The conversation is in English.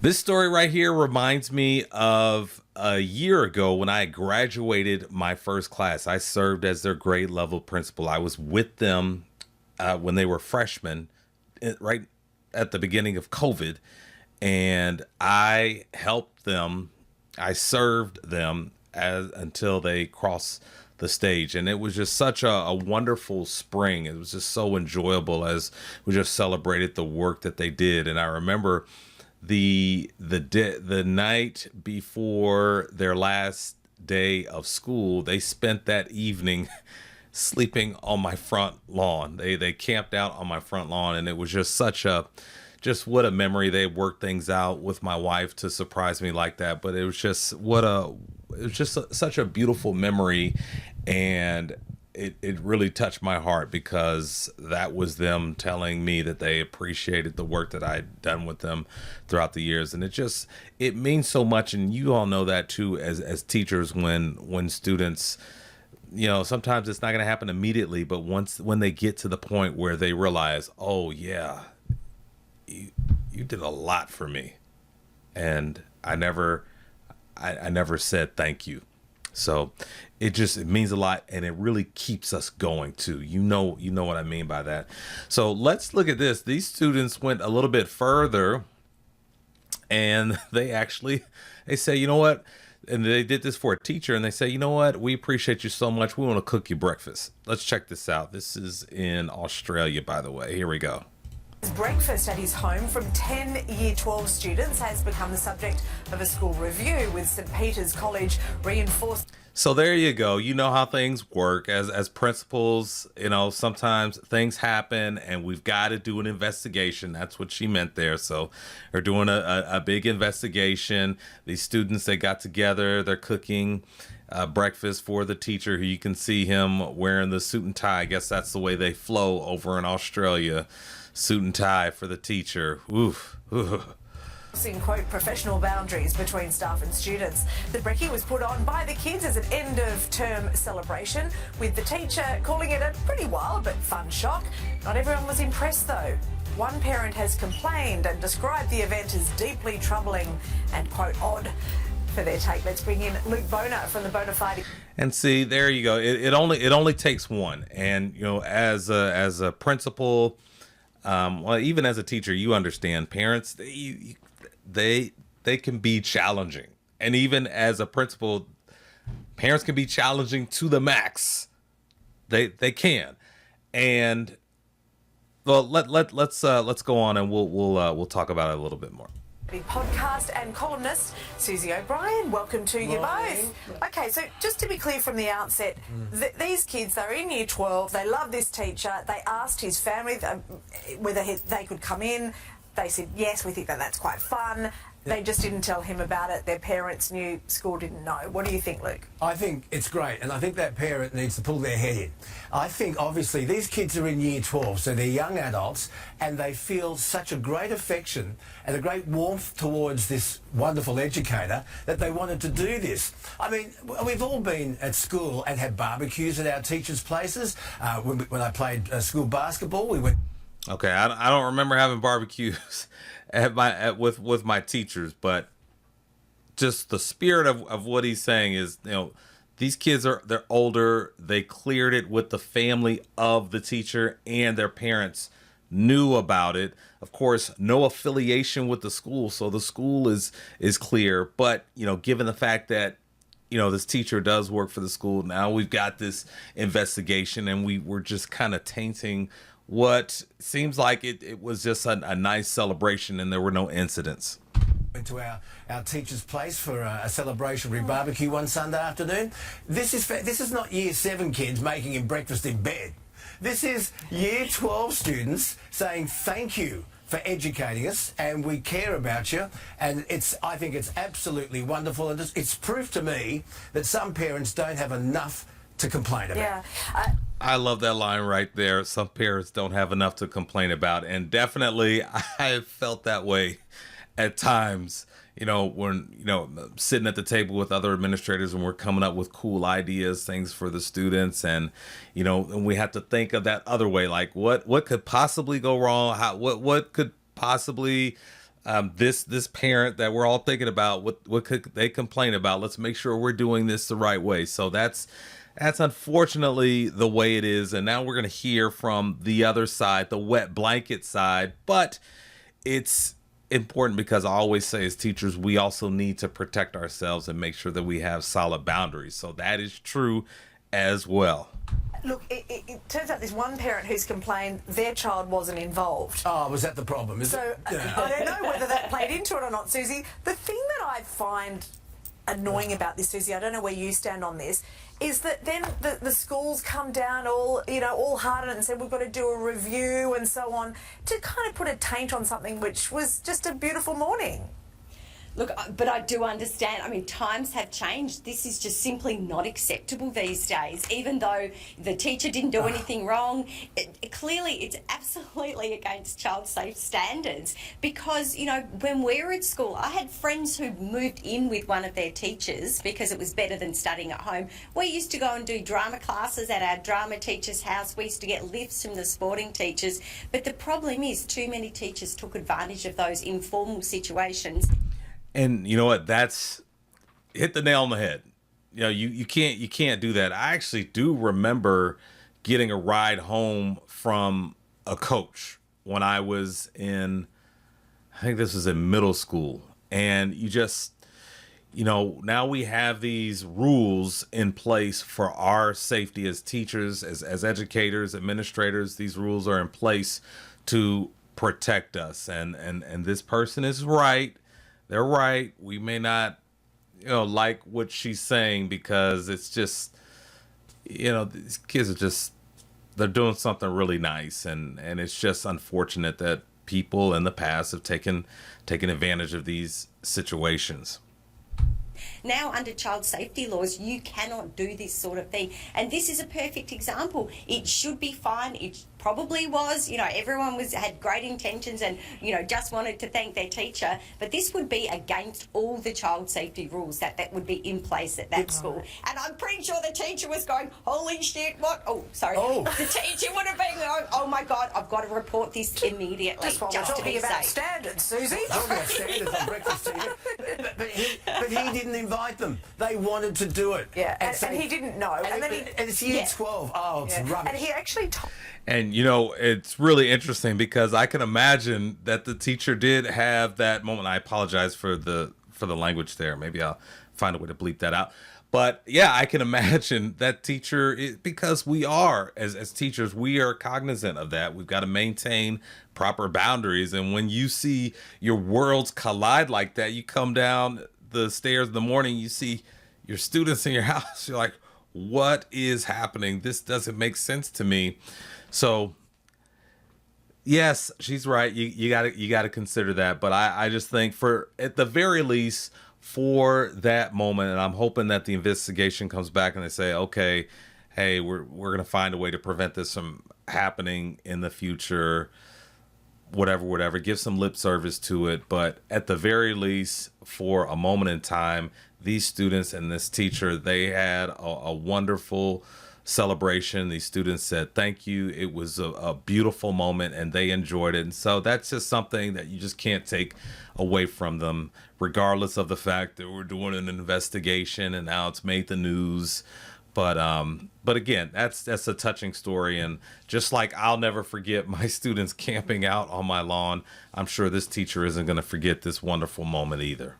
This story right here reminds me of a year ago when I graduated my first class. I served as their grade level principal. I was with them when they were freshmen, right at the beginning of COVID, and I helped them. I served them until they crossed the stage, and it was just such a wonderful spring. It was just so enjoyable as we just celebrated the work that they did. And I remember the night before their last day of school, they spent that evening sleeping on my front lawn. They camped out on my front lawn, and it was just just what a memory. They worked things out with my wife to surprise me like that, but it was just such a beautiful memory, and it really touched my heart because that was them telling me that they appreciated the work that I'd done with them throughout the years. And it means so much. And you all know that too, as teachers, when students, sometimes it's not going to happen immediately, but when they get to the point where they realize, oh yeah, you did a lot for me. And I never said thank you. So it means a lot, and it really keeps us going too. You know what I mean by that. So let's look at this. These students went a little bit further, and they say, you know what? And they did this for a teacher, and they say, you know what? We appreciate you so much. We want to cook you breakfast. Let's check this out. This is in Australia, by the way. Here we go. Breakfast at his home from 10 Year 12 students has become the subject of a school review, with St Peter's College reinforced. So there you go. You know how things work as principals. Sometimes things happen and we've got to do an investigation. That's what she meant there. So they're doing a big investigation. These students, they got together. They're cooking breakfast for the teacher, who you can see him wearing the suit and tie. I guess that's the way they flow over in Australia. Suit and tie for the teacher. Oof. In quote, professional boundaries between staff and students. The brekkie was put on by the kids as an end of term celebration, with the teacher calling it a pretty wild but fun shock. Not everyone was impressed though. One parent has complained and described the event as deeply troubling and quote odd. For their take, let's bring in Luke Boner from the Bonafide. And see, there you go. It only takes one. And as a principal, well, even as a teacher, you understand parents, they can be challenging. And even as a principal, parents can be challenging to the max. They can. And well, let's go on, and we'll talk about it a little bit more. Podcast and columnist Susie O'Brien, welcome to you both. Okay, so just to be clear from the outset, these kids, they're in Year 12, they love this teacher. They asked his family whether they could come in. They said, yes, we think that's quite fun. They just didn't tell him about it. Their parents knew, school didn't know. What do you think, Luke? I think it's great, and I think that parent needs to pull their head in. I think, obviously, these kids are in Year 12, so they're young adults, and they feel such a great affection and a great warmth towards this wonderful educator that they wanted to do this. I mean, we've all been at school and had barbecues at our teachers' places. When I played school basketball, we went... Okay, I don't remember having barbecues with my teachers, but just the spirit of what he's saying is, these kids they're older. They cleared it with the family of the teacher, and their parents knew about it. Of course, no affiliation with the school, so the school is clear. But given the fact that this teacher does work for the school, now we've got this investigation, and we're just kind of tainting what seems like it was just a nice celebration, and there were no incidents. Went to our teacher's place for a celebratory barbecue one Sunday afternoon. This is not Year 7 kids making him breakfast in bed. This is Year 12 students saying thank you for educating us, and we care about you. And I think it's absolutely wonderful, and it's proof to me that some parents don't have enough to complain about. Yeah. I love that line right there. Some parents don't have enough to complain about. And definitely I felt that way at times, when, sitting at the table with other administrators and we're coming up with cool ideas, things for the students. And, and we have to think of that other way, like what could possibly go wrong? What could possibly this parent that we're all thinking about, what could they complain about? Let's make sure we're doing this the right way. So that's unfortunately the way it is. And now we're going to hear from the other side, the wet blanket side. But it's important because I always say, as teachers, we also need to protect ourselves and make sure that we have solid boundaries. So that is true as well. Look, it turns out there's one parent who's complained their child wasn't involved. Oh, was that the problem? So I don't know whether that played into it or not, Susie. The thing that I find annoying about this, Susie, I don't know where you stand on this, is that then the schools come down all hard on it and said we've got to do a review and so on, to kind of put a taint on something which was just a beautiful morning. Look, but I do understand. I mean, times have changed. This is just simply not acceptable these days. Even though the teacher didn't do anything wrong, clearly it's absolutely against child safe standards. Because, you know, when we were at school, I had friends who moved in with one of their teachers because it was better than studying at home. We used to go and do drama classes at our drama teacher's house. We used to get lifts from the sporting teachers. But the problem is too many teachers took advantage of those informal situations. And you know what? That's hit the nail on the head. You know, you can't do that. I actually do remember getting a ride home from a coach when I was in, I think this was in middle school. And you just, you know, now we have these rules in place for our safety as teachers, as educators, administrators. These rules are in place to protect us. And this person is right. They're right. We may not, you know, like what she's saying, because it's just, you know, these kids are just, they're doing something really nice. And it's just unfortunate that people in the past have taken advantage of these situations. Now, under child safety laws, you cannot do this sort of thing. And this is a perfect example. It should be fine. It probably was. You know, everyone had great intentions and, you know, just wanted to thank their teacher. But this would be against all the child safety rules that would be in place at that school. And I'm pretty sure the teacher was going, holy shit, what? Oh, sorry. Oh. The teacher would have been going, oh my God, I've got to report this immediately. Just while we're talking about standards, Susie. Talking about standards on breakfast TV. But he didn't invite them. They wanted to do it. Yeah, and he didn't know. And it's year 12. Oh, it's rubbish. And he actually told... And, you know, it's really interesting because I can imagine that the teacher did have that moment. I apologize for the language there. Maybe I'll find a way to bleep that out. But, yeah, I can imagine that teacher, because we are, as teachers, we are cognizant of that. We've got to maintain proper boundaries. And when you see your worlds collide like that, you come down the stairs in the morning, you see your students in your house, you're like, what is happening? This doesn't make sense to me. So yes, she's right. You gotta consider that. But I just think, for at the very least, for that moment, and I'm hoping that the investigation comes back and they say, okay, hey, we're gonna find a way to prevent this from happening in the future. Whatever, give some lip service to it. But at the very least, for a moment in time, these students and this teacher, they had a wonderful celebration. These students said thank you. It was a beautiful moment and they enjoyed it. And so that's just something that you just can't take away from them, regardless of the fact that we're doing an investigation and now it's made the news. But again, that's a touching story. And just like I'll never forget my students camping out on my lawn, I'm sure this teacher isn't going to forget this wonderful moment either.